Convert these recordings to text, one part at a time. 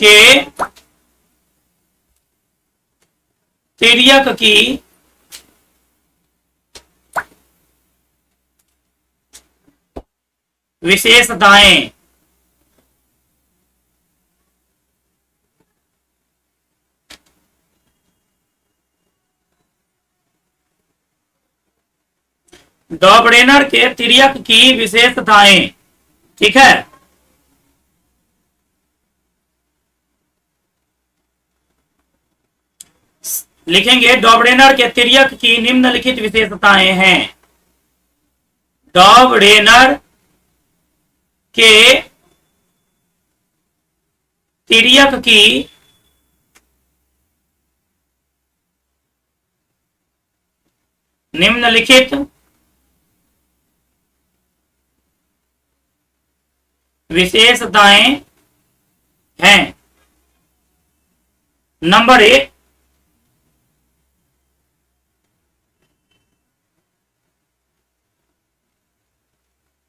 के तिर्यक की विशेषताएं। डॉबरेनर के तिर्यक की विशेषताएं। ठीक है, लिखेंगे डॉबरेनर के तिर्यक की निम्नलिखित विशेषताएं हैं। डॉबरेनर के तिर्यक की निम्नलिखित विशेषताएं हैं। नंबर 1,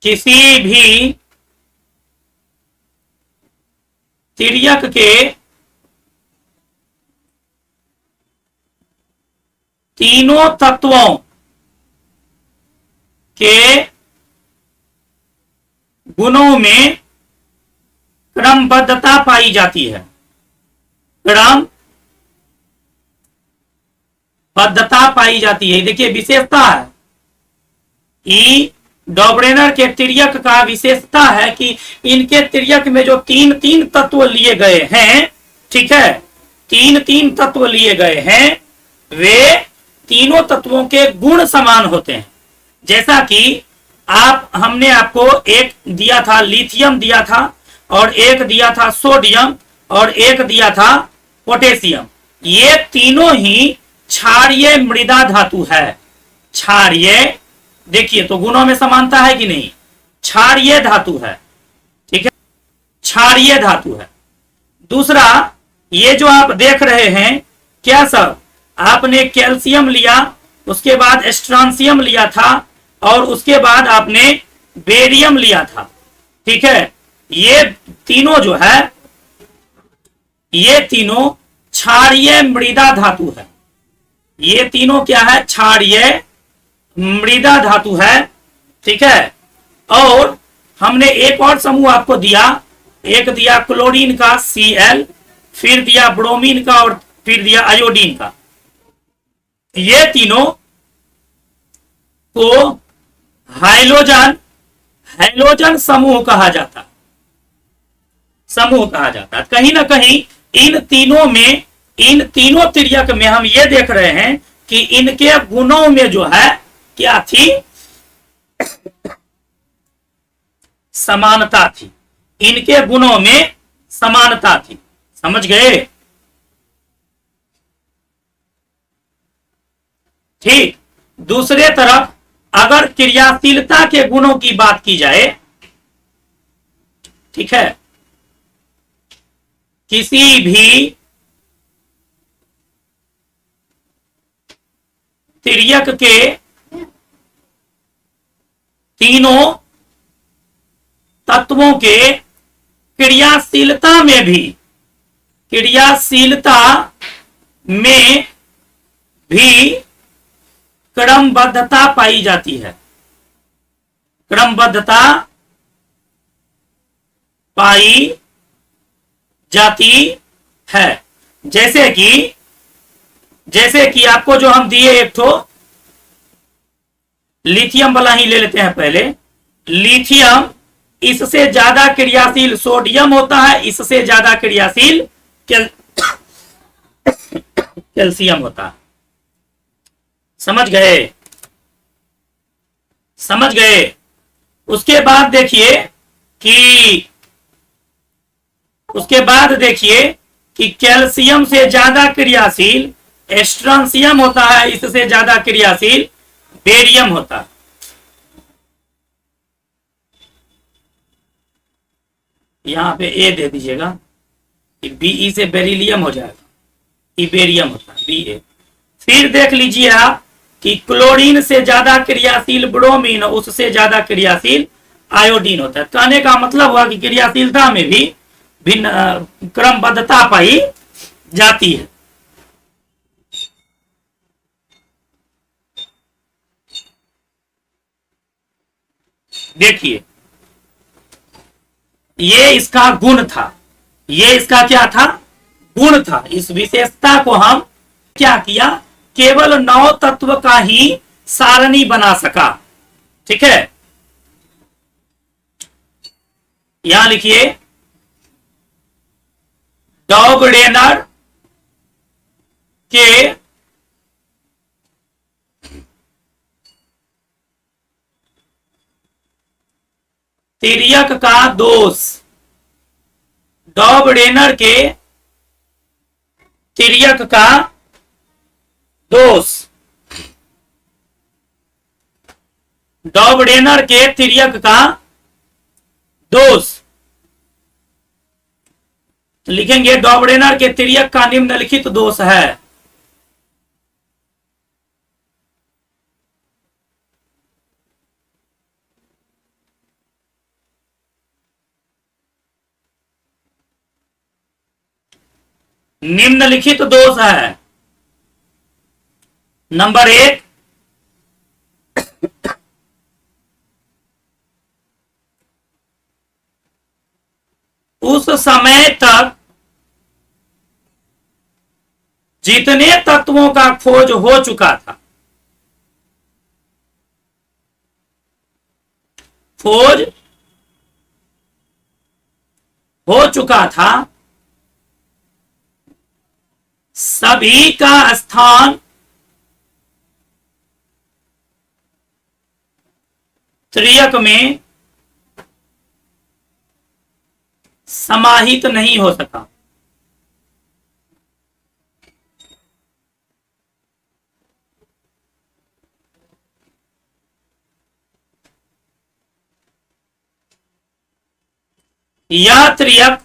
किसी भी तिर्यक के तीनों तत्वों के गुणों में क्रमबद्धता पाई जाती है। क्रमबद्धता पाई जाती है। देखिए विशेषता है, ई डॉबरेनर के तिर्यक का विशेषता है कि इनके तिर्यक में जो तीन तीन तत्व लिए गए हैं, ठीक है, तीन तीन तत्व लिए गए हैं, वे तीनों तत्वों के गुण समान होते हैं। जैसा कि हमने आपको एक दिया था लिथियम दिया था, और एक दिया था सोडियम, और एक दिया था पोटेशियम। ये तीनों ही क्षारीय मृदा धातु है। क्षारीय, देखिए तो गुणों में समानता है कि नहीं, क्षारीय धातु है। ठीक है, क्षारीय धातु है। दूसरा, ये जो आप देख रहे हैं, क्या सब आपने कैल्शियम लिया, उसके बाद स्ट्रांसियम लिया था, और उसके बाद आपने बेरियम लिया था। ठीक है, ये तीनों जो है, ये तीनों क्षारीय मृदा धातु है। ये तीनों क्या है, क्षारीय मृदा धातु है। ठीक है, और हमने एक और समूह आपको दिया, एक दिया क्लोरीन का Cl, फिर दिया ब्रोमीन का, और फिर दिया आयोडीन का। ये तीनों को हाइलोजन समूह कहा जाता, समूह कहा जाता है। कहीं ना कहीं इन तीनों तिर्यक में हम ये देख रहे हैं कि इनके गुणों में जो है क्या थी, समानता थी। इनके गुणों में समानता थी। समझ गए? ठीक। दूसरे तरफ अगर क्रियाशीलता के गुणों की बात की जाए, ठीक है, किसी भी तिर्यक के तीनों तत्वों के क्रियाशीलता में भी क्रमबद्धता पाई जाती है। क्रमबद्धता पाई जाती है। जैसे कि आपको जो हम दिए, एक तो लिथियम वाला ही ले लेते हैं पहले। लिथियम इससे ज्यादा क्रियाशील सोडियम होता है, इससे ज्यादा क्रियाशील कैल्शियम होता है। समझ गए? उसके बाद देखिए कि कैल्शियम से ज्यादा क्रियाशील स्ट्रांसियम होता है, इससे ज्यादा क्रियाशील बेरियम होता है। यहां पे ए दे दीजिएगा कि Be से बेरिलियम हो जाएगा, इबेरियम होता है Ba। फिर देख लीजिए आप कि क्लोरीन से ज्यादा क्रियाशील ब्रोमीन, उससे ज्यादा क्रियाशील आयोडीन होता है। कहने का मतलब हुआ कि क्रियाशीलता में भी भिन्न क्रमबद्धता पाई जाती है। देखिए, ये इसका गुण था, ये इसका क्या था, गुण था। इस विशेषता को हम क्या किया, केवल 9 तत्व का ही सारणी बना सका। ठीक है, यहां लिखिए, डॉबडेनर के तिर्यक का दोष, डॉबडेनर के तिर्यक का दोष, डॉबडेनर के तिर्यक का दोष। लिखेंगे डॉबडेनर के तिर्यक का निम्नलिखित दोष है। निम्नलिखित दोष है। नंबर 1, उस समय तक जितने तत्वों का खोज हो चुका था, खोज हो चुका था, सभी का स्थान त्रियक में समाहित नहीं हो सका। यह त्रियक,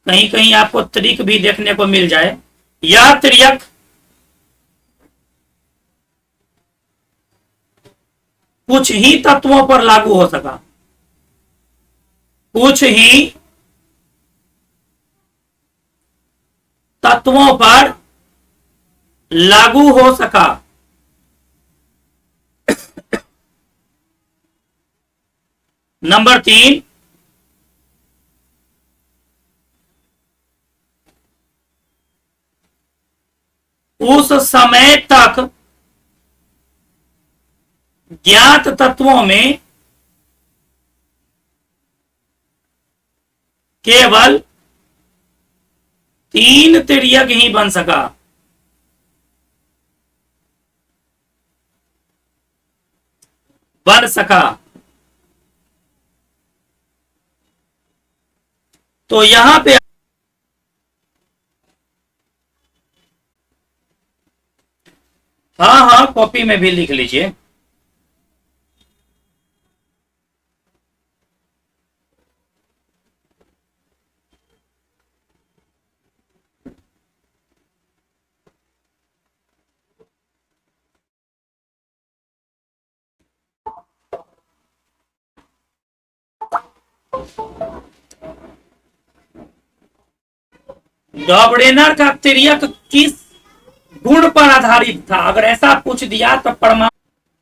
कहीं कहीं आपको त्रिक भी देखने को मिल जाए, यह त्रियक कुछ ही तत्वों पर लागू हो सका, कुछ ही तत्वों पर लागू हो सका। नंबर 3, उस समय तक ज्ञात तत्वों में केवल 3 तिर्यक ही बन सका। बन सका। तो यहां पे हाँ हाँ, कॉपी में भी लिख लीजिए। डॉबडेनर का तिर्यक किस गुण पर आधारित था? अगर ऐसा पूछ दिया तो